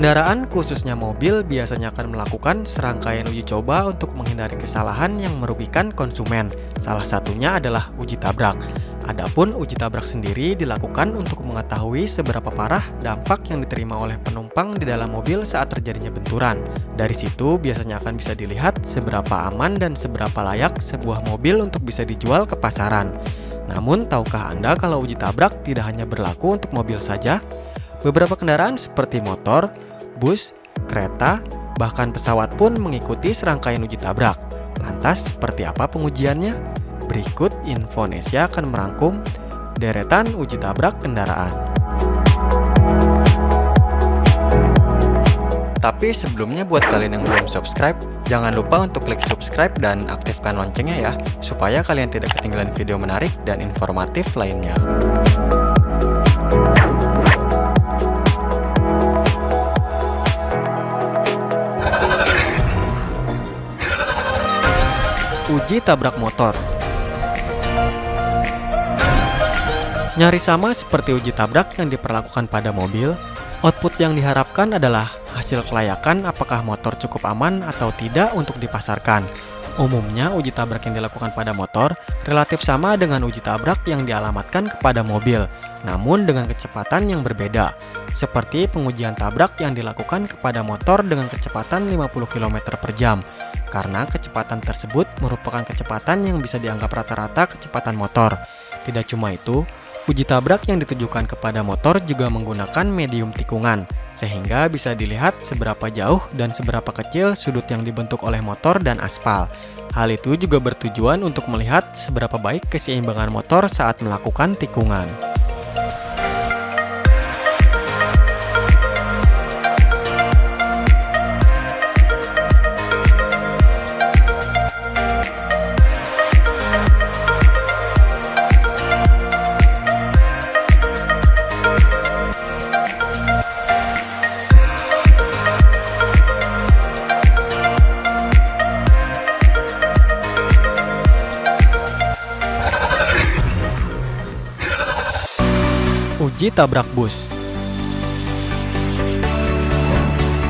Kendaraan khususnya mobil biasanya akan melakukan serangkaian uji coba untuk menghindari kesalahan yang merugikan konsumen. Salah satunya adalah uji tabrak. Adapun uji tabrak sendiri dilakukan untuk mengetahui seberapa parah dampak yang diterima oleh penumpang di dalam mobil saat terjadinya benturan. Dari situ biasanya akan bisa dilihat seberapa aman dan seberapa layak sebuah mobil untuk bisa dijual ke pasaran. Namun, tahukah Anda kalau uji tabrak tidak hanya berlaku untuk mobil saja? Beberapa kendaraan seperti motor, bus, kereta, bahkan pesawat pun mengikuti serangkaian uji tabrak. Lantas, seperti apa pengujiannya? Berikut Infonesia akan merangkum deretan uji tabrak kendaraan. Tapi sebelumnya buat kalian yang belum subscribe, jangan lupa untuk klik subscribe dan aktifkan loncengnya ya, supaya kalian tidak ketinggalan video menarik dan informatif lainnya. Uji tabrak motor. Nyaris sama seperti uji tabrak yang diperlakukan pada mobil, output yang diharapkan adalah hasil kelayakan apakah motor cukup aman atau tidak untuk dipasarkan. Umumnya uji tabrak yang dilakukan pada motor relatif sama dengan uji tabrak yang dialamatkan kepada mobil, namun dengan kecepatan yang berbeda. Seperti pengujian tabrak yang dilakukan kepada motor dengan kecepatan 50 km per jam. Karena kecepatan tersebut merupakan kecepatan yang bisa dianggap rata-rata kecepatan motor. Tidak cuma itu, uji tabrak yang ditujukan kepada motor juga menggunakan medium tikungan, sehingga bisa dilihat seberapa jauh dan seberapa kecil sudut yang dibentuk oleh motor dan aspal. Hal itu juga bertujuan untuk melihat seberapa baik keseimbangan motor saat melakukan tikungan. Uji tabrak bus.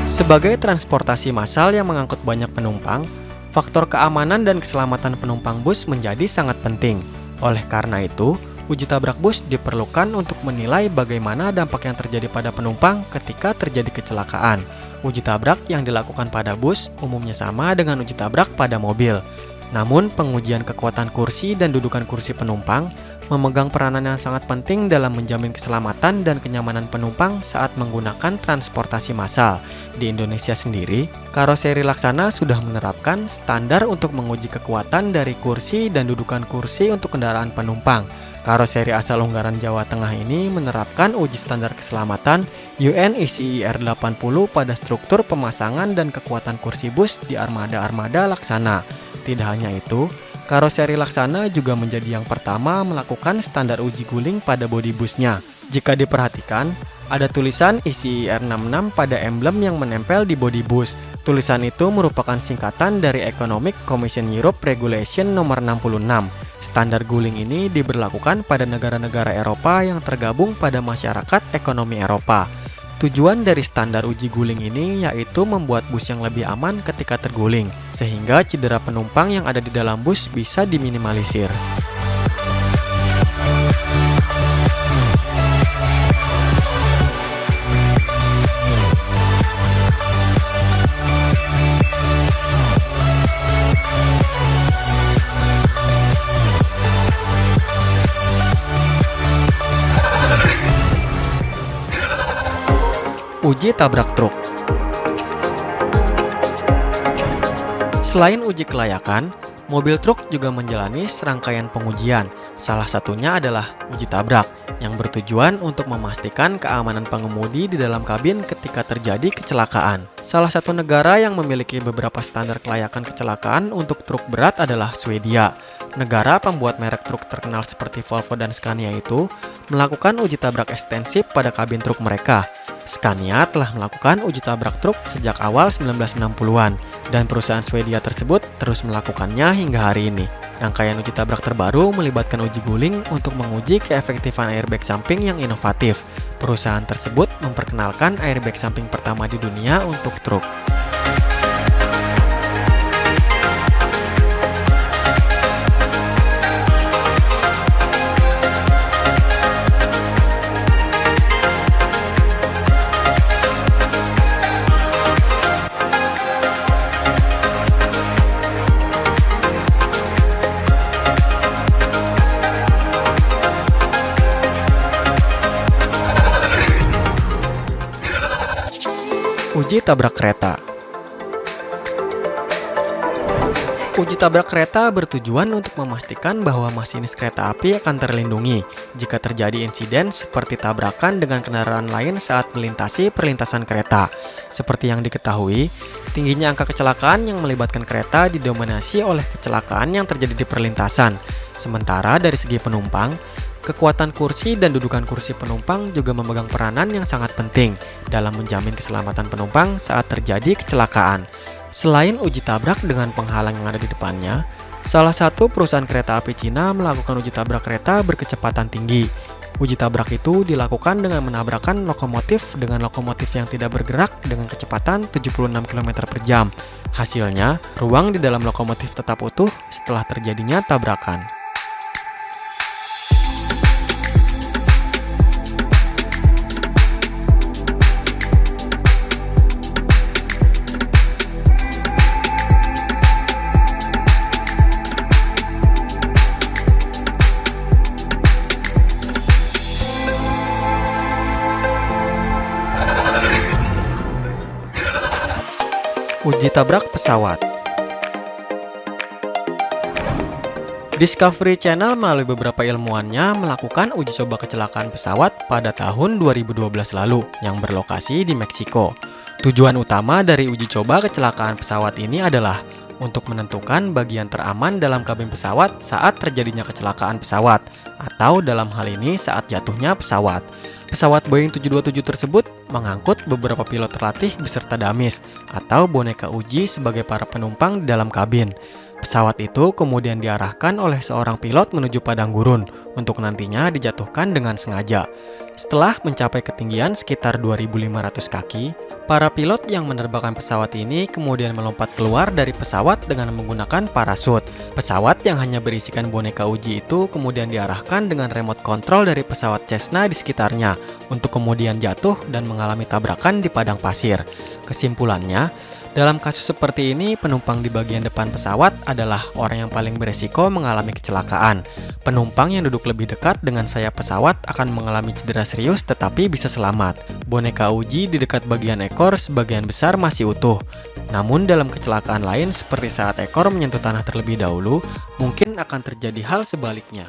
Sebagai transportasi massal yang mengangkut banyak penumpang, faktor keamanan dan keselamatan penumpang bus menjadi sangat penting. Oleh karena itu, uji tabrak bus diperlukan untuk menilai bagaimana dampak yang terjadi pada penumpang ketika terjadi kecelakaan. Uji tabrak yang dilakukan pada bus umumnya sama dengan uji tabrak pada mobil. Namun, pengujian kekuatan kursi dan dudukan kursi penumpang memegang peranan yang sangat penting dalam menjamin keselamatan dan kenyamanan penumpang saat menggunakan transportasi massal. Di Indonesia sendiri, Karoseri Laksana sudah menerapkan standar untuk menguji kekuatan dari kursi dan dudukan kursi untuk kendaraan penumpang. Karoseri asal Ungaran Jawa Tengah ini menerapkan uji standar keselamatan UNECIR 80 pada struktur pemasangan dan kekuatan kursi bus di armada-armada Laksana. Tidak hanya itu, Karoseri Laksana juga menjadi yang pertama melakukan standar uji guling pada bodi busnya. Jika diperhatikan, ada tulisan ECIR 66 pada emblem yang menempel di bodi bus. Tulisan itu merupakan singkatan dari Economic Commission Europe Regulation nomor 66. Standar guling ini diberlakukan pada negara-negara Eropa yang tergabung pada masyarakat ekonomi Eropa. Tujuan dari standar uji guling ini yaitu membuat bus yang lebih aman ketika terguling, sehingga cedera penumpang yang ada di dalam bus bisa diminimalisir. Uji tabrak truk. Selain uji kelayakan, mobil truk juga menjalani serangkaian pengujian. Salah satunya adalah uji tabrak, yang bertujuan untuk memastikan keamanan pengemudi di dalam kabin ketika terjadi kecelakaan. Salah satu negara yang memiliki beberapa standar kelayakan kecelakaan untuk truk berat adalah Swedia. Negara pembuat merek truk terkenal seperti Volvo dan Scania itu melakukan uji tabrak ekstensif pada kabin truk mereka. Scania telah melakukan uji tabrak truk sejak awal 1960-an, dan perusahaan Swedia tersebut terus melakukannya hingga hari ini. Rangkaian uji tabrak terbaru melibatkan uji guling untuk menguji keefektifan airbag samping yang inovatif. Perusahaan tersebut memperkenalkan airbag samping pertama di dunia untuk truk. Uji tabrak kereta. Uji tabrak kereta bertujuan untuk memastikan bahwa masinis kereta api akan terlindungi jika terjadi insiden seperti tabrakan dengan kendaraan lain saat melintasi perlintasan kereta. Seperti yang diketahui, tingginya angka kecelakaan yang melibatkan kereta didominasi oleh kecelakaan yang terjadi di perlintasan. Sementara dari segi penumpang, kekuatan kursi dan dudukan kursi penumpang juga memegang peranan yang sangat penting dalam menjamin keselamatan penumpang saat terjadi kecelakaan. Selain uji tabrak dengan penghalang yang ada di depannya, salah satu perusahaan kereta api Cina melakukan uji tabrak kereta berkecepatan tinggi. Uji tabrak itu dilakukan dengan menabrakkan lokomotif dengan lokomotif yang tidak bergerak dengan kecepatan 76 km per jam. Hasilnya, ruang di dalam lokomotif tetap utuh setelah terjadinya tabrakan. Uji tabrak pesawat. Discovery Channel melalui beberapa ilmuwannya melakukan uji coba kecelakaan pesawat pada tahun 2012 lalu yang berlokasi di Meksiko. Tujuan utama dari uji coba kecelakaan pesawat ini adalah untuk menentukan bagian teraman dalam kabin pesawat saat terjadinya kecelakaan pesawat, atau dalam hal ini saat jatuhnya pesawat. Pesawat Boeing 727 tersebut mengangkut beberapa pilot terlatih beserta damis atau boneka uji sebagai para penumpang di dalam kabin. Pesawat itu kemudian diarahkan oleh seorang pilot menuju padang gurun untuk nantinya dijatuhkan dengan sengaja. Setelah mencapai ketinggian sekitar 2.500 kaki, para pilot yang menerbangkan pesawat ini kemudian melompat keluar dari pesawat dengan menggunakan parasut. Pesawat yang hanya berisikan boneka uji itu kemudian diarahkan dengan remote control dari pesawat Cessna di sekitarnya untuk kemudian jatuh dan mengalami tabrakan di padang pasir. Kesimpulannya, dalam kasus seperti ini, penumpang di bagian depan pesawat adalah orang yang paling beresiko mengalami kecelakaan. Penumpang yang duduk lebih dekat dengan sayap pesawat akan mengalami cedera serius tetapi bisa selamat. Boneka uji di dekat bagian ekor sebagian besar masih utuh. Namun dalam kecelakaan lain seperti saat ekor menyentuh tanah terlebih dahulu, mungkin akan terjadi hal sebaliknya.